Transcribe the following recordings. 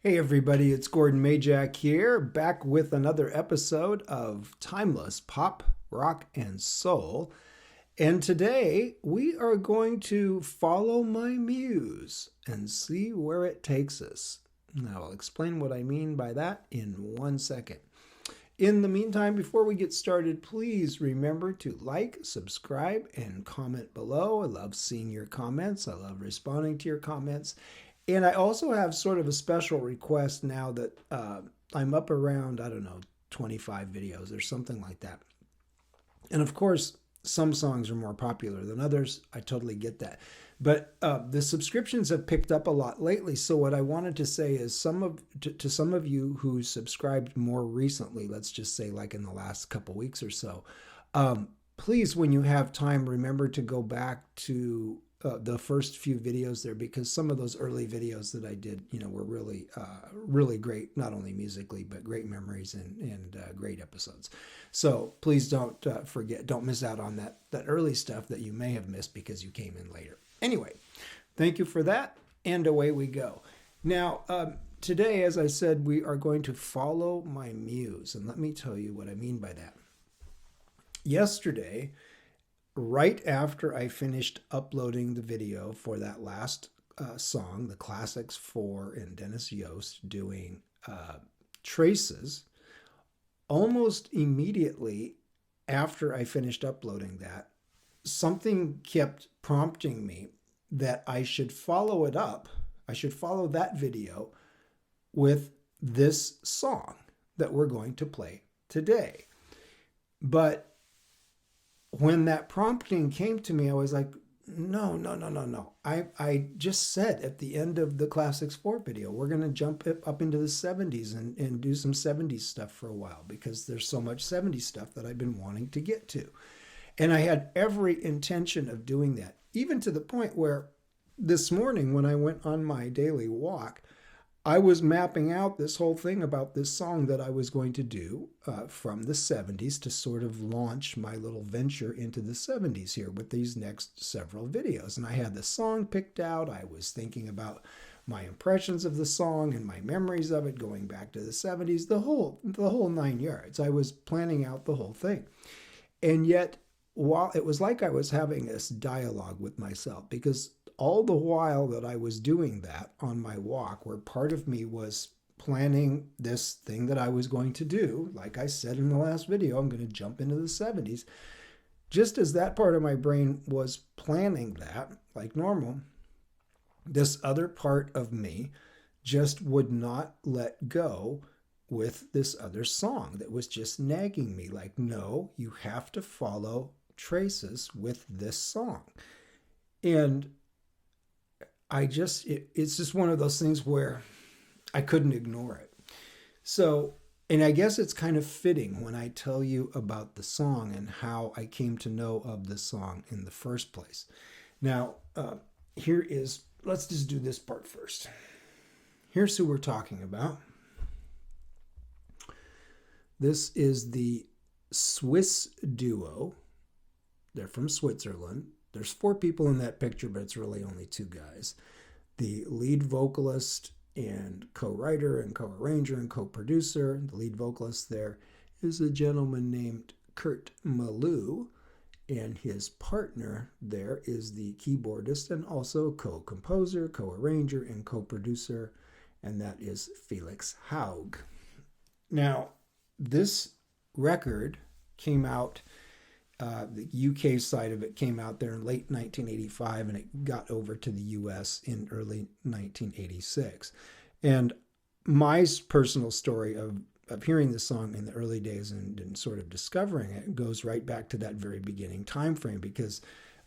Hey everybody, it's Gordon Majak here, back with another episode of Timeless Pop, Rock, and Soul. And today we are going to follow my muse and see where it takes us. Now I'll explain what I mean by that in 1 second. In the meantime, before we get started, please remember to like, subscribe, and comment below. I love seeing your comments. I love responding to your comments. And I also have sort of a special request now that I'm up around, 25 videos or something like that. And of course, some songs are more popular than others. I totally get that. But the subscriptions have picked up a lot lately. So what I wanted to say is to some of you who subscribed more recently, let's just say like in the last couple weeks or so, please, when you have time, remember to go back to the first few videos there, because some of those early videos that I did, were really, really great, not only musically, but great memories and great episodes. So please don't forget, don't miss out on that early stuff that you may have missed because you came in later. Anyway, thank you for that, and away we go. Now, today, as I said, we are going to follow my muse, and let me tell you what I mean by that. Yesterday, right after I finished uploading the video for that last song, the Classics 4 and Dennis Yost doing Traces, almost immediately after I finished uploading that, something kept prompting me that I should follow it up. I should follow that video with this song that we're going to play today. But when that prompting came to me, I was like, no. I just said at the end of the Classics 4 video, we're going to jump up into the 70s and do some 70s stuff for a while, because there's so much 70s stuff that I've been wanting to get to. And I had every intention of doing that, even to the point where this morning when I went on my daily walk, I was mapping out this whole thing about this song that I was going to do from the 70s to sort of launch my little venture into the 70s here with these next several videos. And I had the song picked out. I was thinking about my impressions of the song and my memories of it going back to the 70s, the whole 9 yards. I was planning out the whole thing. And yet, while it was like I was having this dialogue with myself, because all the while that I was doing that on my walk, where part of me was planning this thing that I was going to do, like I said in the last video, I'm going to jump into the 70s. Just as that part of my brain was planning that, like normal, this other part of me just would not let go with this other song that was just nagging me, like, no, you have to follow Traces with this song. And it's just one of those things where I couldn't ignore it. So, and I guess it's kind of fitting when I tell you about the song and how I came to know of the song in the first place. Now, let's just do this part first. Here's who we're talking about. This is the Swiss duo. They're from Switzerland. There's 4 people in that picture, but it's really only 2 guys. The lead vocalist and co-writer and co-arranger and co-producer, the lead vocalist there, is a gentleman named Kurt Maloo, and his partner there is the keyboardist and also co-composer, co-arranger, and co-producer, and that is Felix Haug. Now, this record came out, the UK side of it came out there in late 1985, and it got over to the US in early 1986. And my personal story of hearing the song in the early days and sort of discovering it goes right back to that very beginning time frame, because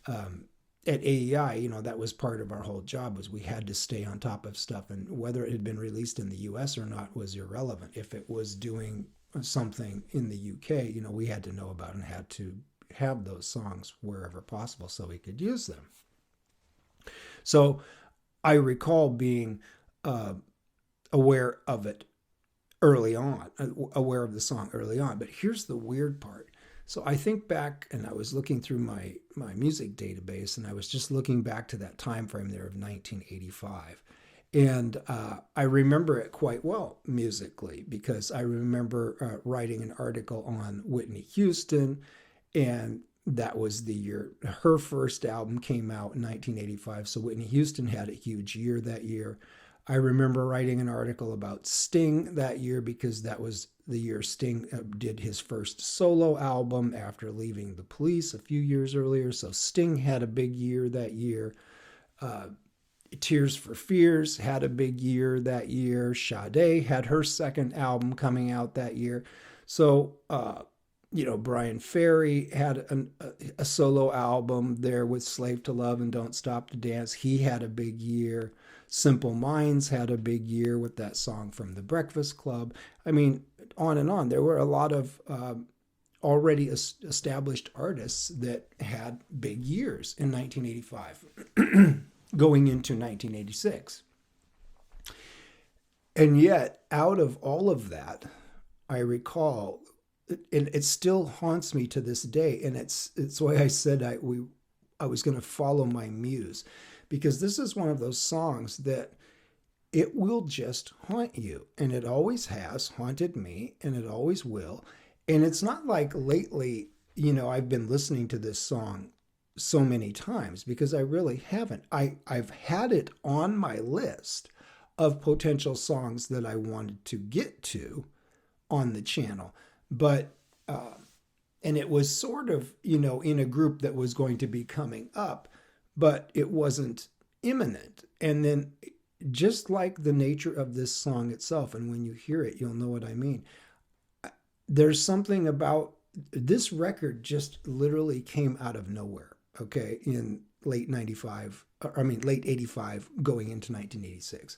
at AEI, that was part of our whole job, was we had to stay on top of stuff, and whether it had been released in the US or not was irrelevant. If it was doing something in the UK, we had to know about it and had to have those songs wherever possible so we could use them. So I recall being aware of it early on, aware of the song early on. But here's the weird part. So I think back, and I was looking through my music database, and I was just looking back to that time frame there of 1985. And I remember it quite well musically because I remember writing an article on Whitney Houston, and that was the year her first album came out in 1985. So Whitney Houston had a huge year that year. I remember writing an article about Sting that year because that was the year Sting did his first solo album after leaving the Police a few years earlier. So Sting had a big year that year. Uh, Tears for Fears had a big year that year. Sade had her second album coming out that year. So, Brian Ferry had a solo album there with Slave to Love and Don't Stop to Dance. He had a big year. Simple Minds had a big year with that song from The Breakfast Club. I mean, on and on. There were a lot of already established artists that had big years in 1985. Going into 1986. And yet, out of all of that, I recall, and it still haunts me to this day, and it's why I said I was going to follow my muse, because this is one of those songs that it will just haunt you, and it always has haunted me, and it always will. And it's not like lately, I've been listening to this song so many times, because I really haven't. I've had it on my list of potential songs that I wanted to get to on the channel, but and it was sort of in a group that was going to be coming up, but it wasn't imminent. And then, just like the nature of this song itself, and when you hear it, you'll know what I mean. There's something about this record just literally came out of nowhere. Okay, in late 85, going into 1986.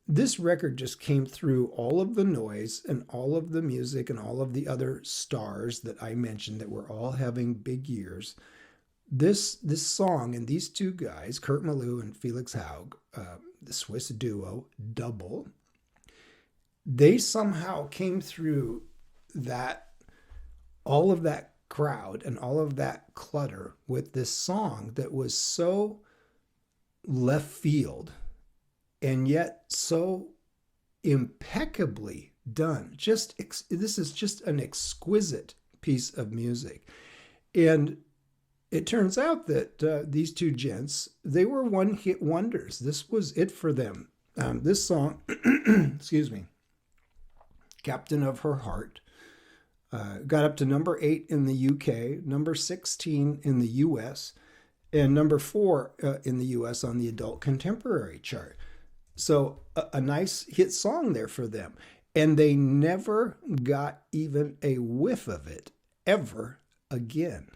This record just came through all of the noise and all of the music and all of the other stars that I mentioned that were all having big years. This song and these two guys, Kurt Maloo and Felix Haug, the Swiss duo, Double, they somehow came through all of that crowd and all of that clutter with this song that was so left field and yet so impeccably done. This is just an exquisite piece of music. And it turns out that these two gents, they were one-hit wonders. This was it for them. This song, excuse me, Captain of Her Heart, got up to number 8 in the UK, number 16 in the US, and number 4 in the US on the adult contemporary chart. So a nice hit song there for them. And they never got even a whiff of it ever again.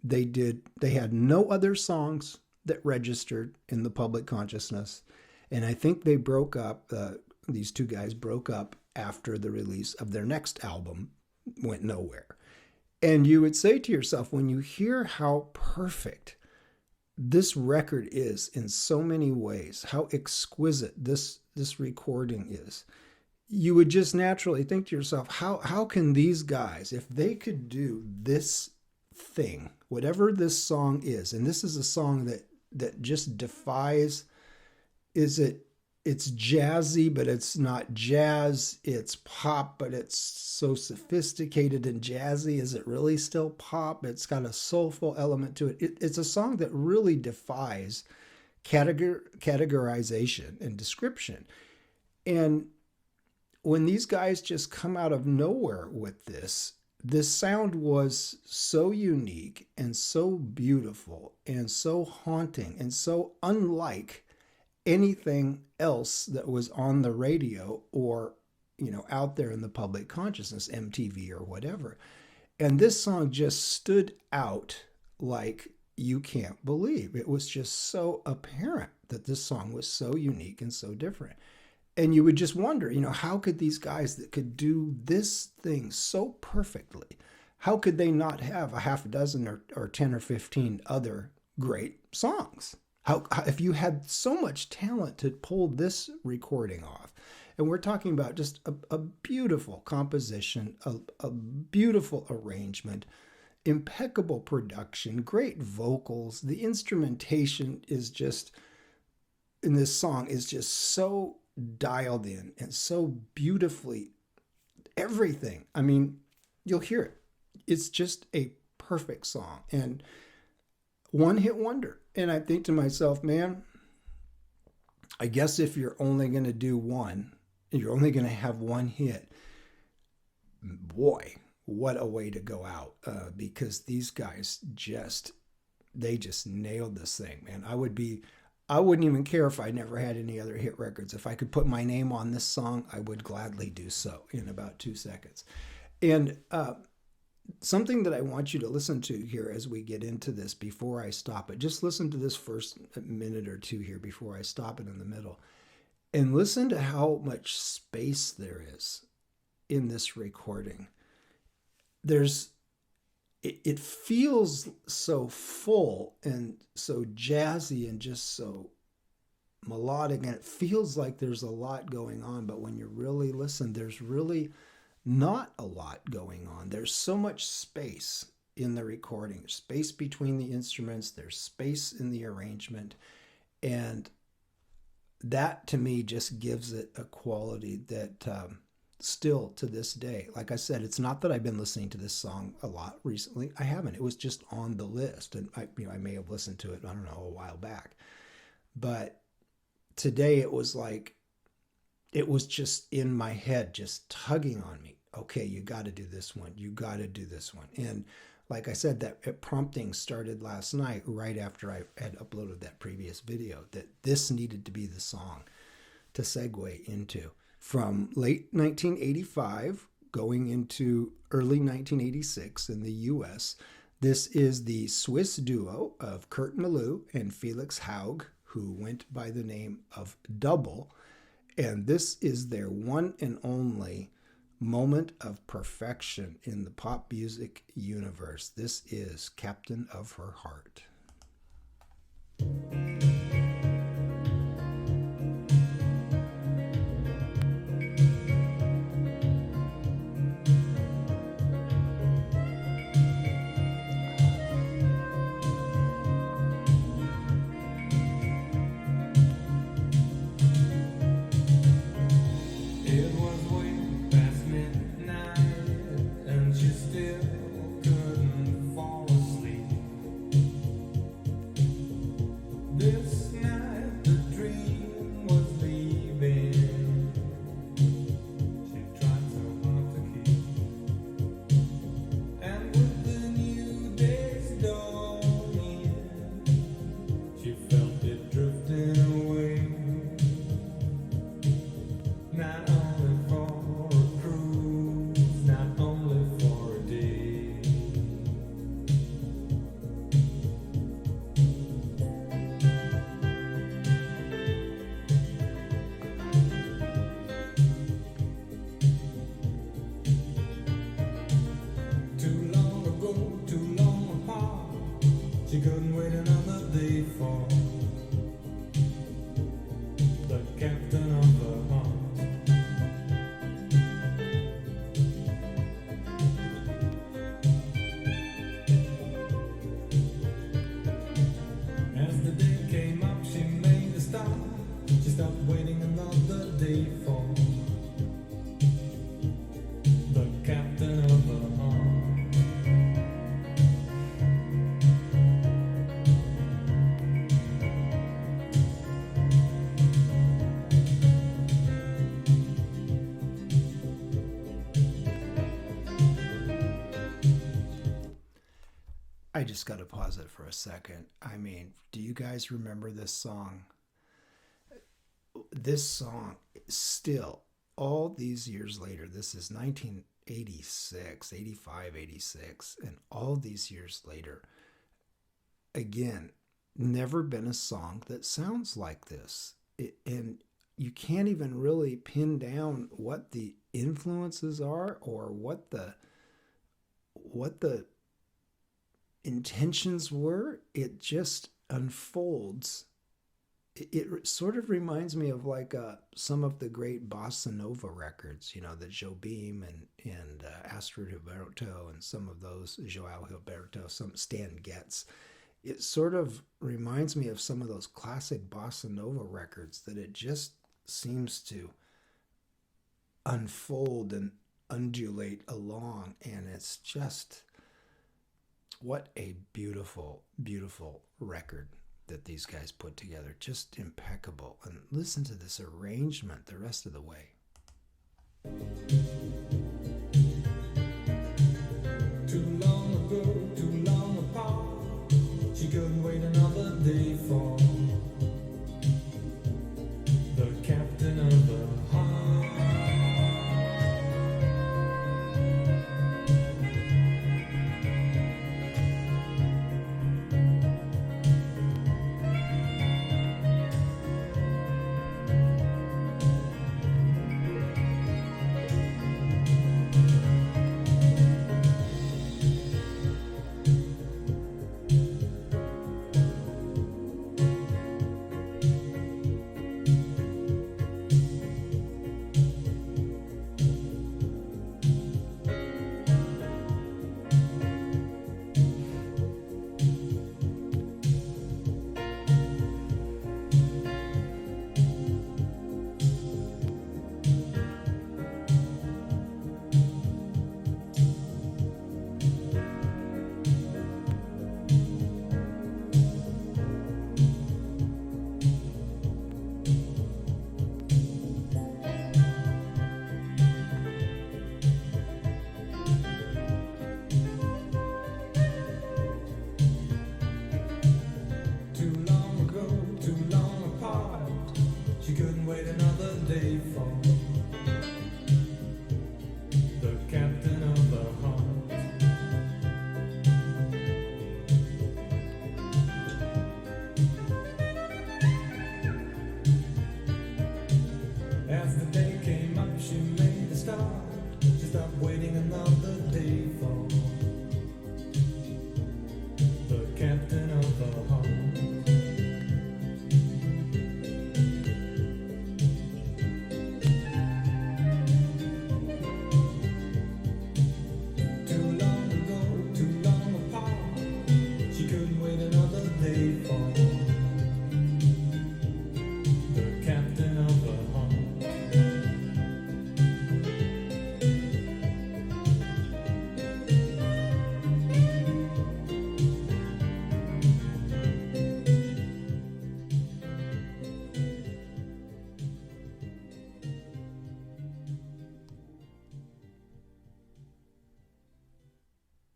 They had no other songs that registered in the public consciousness. And I think they broke up, these two guys broke up after the release of their next album, went nowhere. And you would say to yourself, when you hear how perfect this record is in so many ways, how exquisite this recording is, you would just naturally think to yourself, how can these guys, if they could do this thing, whatever this song is, and this is a song that just defies, it's jazzy, but it's not jazz. It's pop, but it's so sophisticated and jazzy. Is it really still pop? It's got a soulful element to it. It's a song that really defies categorization and description. And when these guys just come out of nowhere with this sound was so unique and so beautiful and so haunting and so unlike anything else that was on the radio or, out there in the public consciousness, MTV or whatever. And this song just stood out like you can't believe. It was just so apparent that this song was so unique and so different. And you would just wonder, how could these guys that could do this thing so perfectly, how could they not have a half a dozen or 10 or 15 other great songs? How if you had so much talent to pull this recording off, and we're talking about just a beautiful composition, a beautiful arrangement, impeccable production, great vocals, the instrumentation is just in this song is just so dialed in and so beautifully everything. I mean, you'll hear it. It's just a perfect song and one hit wonder. And I think to myself, man, I guess if you're only going to do one, you're only going to have one hit, boy, what a way to go out. Because these guys they just nailed this thing, man. I wouldn't even care if I never had any other hit records. If I could put my name on this song, I would gladly do so in about 2 seconds. And something that I want you to listen to here as we get into this before I stop it, just listen to this first minute or two here before I stop it in the middle. And listen to how much space there is in this recording. It feels so full and so jazzy and just so melodic, and it feels like there's a lot going on, but when you really listen, there's really not a lot going on. There's so much space in the recording. There's space between the instruments, there's space in the arrangement, and that to me just gives it a quality that still to this day, like I said, it's not that I've been listening to this song a lot recently. I haven't. It was just on the list, and I may have listened to it, I don't know, a while back. But today it was like, it was just in my head, just tugging on me. Okay, you got to do this one. You got to do this one. And like I said, that prompting started last night, right after I had uploaded that previous video, that this needed to be the song to segue into. From late 1985 going into early 1986 in the US, this is the Swiss duo of Kurt Maloo and Felix Haug, who went by the name of Double. And this is their one and only moment of perfection in the pop music universe. This is Captain of Her Heart. She couldn't wait another day for the captain of her heart. As the day came up, she made a stop. She stopped waiting another day for the captain of her heart. I just got to pause it for a second. I mean, do you guys remember this song? This song, still, all these years later, this is 1986, 85, 86, and all these years later, again, never been a song that sounds like this. And you can't even really pin down what the influences are or what the intentions were. It just unfolds. It sort of reminds me of like some of the great bossa nova records, you know, the Jobim and Astrid Gilberto and some of those, Joao Gilberto, some Stan Getz. It sort of reminds me of some of those classic bossa nova records, that it just seems to unfold and undulate along, and it's just, what a beautiful, beautiful record that these guys put together. Just impeccable. And listen to this arrangement the rest of the way. Too long ago, too long apart, she couldn't wait another day for the captain of the heart.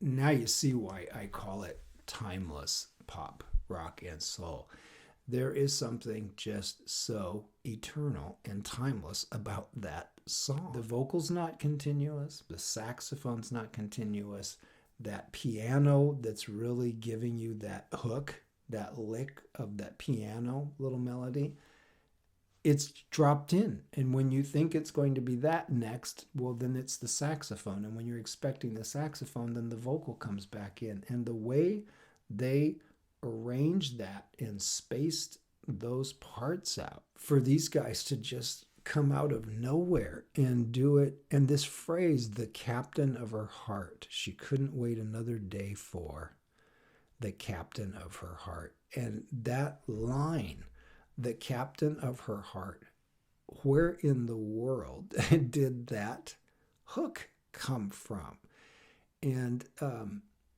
Now you see why I call it timeless pop, rock, and soul. There is something just so eternal and timeless about that song. The vocal's not continuous, the saxophone's not continuous, that piano that's really giving you that hook, that lick of that piano little melody, it's dropped in. And when you think it's going to be that next, well, then it's the saxophone. And when you're expecting the saxophone, then the vocal comes back in. And the way they arranged that and spaced those parts out for these guys to just come out of nowhere and do it. And this phrase, the captain of her heart, she couldn't wait another day for the captain of her heart. And that line, the captain of her heart, where in the world did that hook come from? And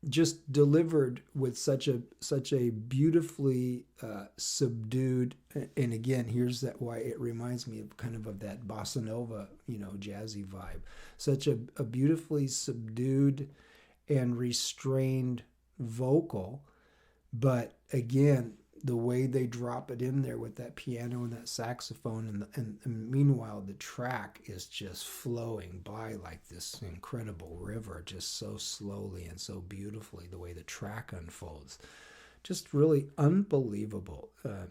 just delivered with such a beautifully subdued, and again, here's that why it reminds me of kind of that bossa nova, jazzy vibe. Such a beautifully subdued and restrained vocal, but again, the way they drop it in there with that piano and that saxophone, and meanwhile the track is just flowing by like this incredible river, just so slowly and so beautifully, the way the track unfolds. Just really unbelievable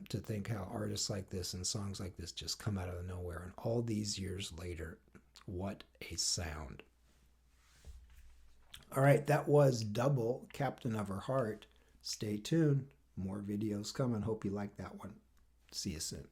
to think how artists like this and songs like this just come out of nowhere. And all these years later, what a sound. All right, that was Double, Captain of Her Heart. Stay tuned. More videos coming. Hope you like that one. See you soon.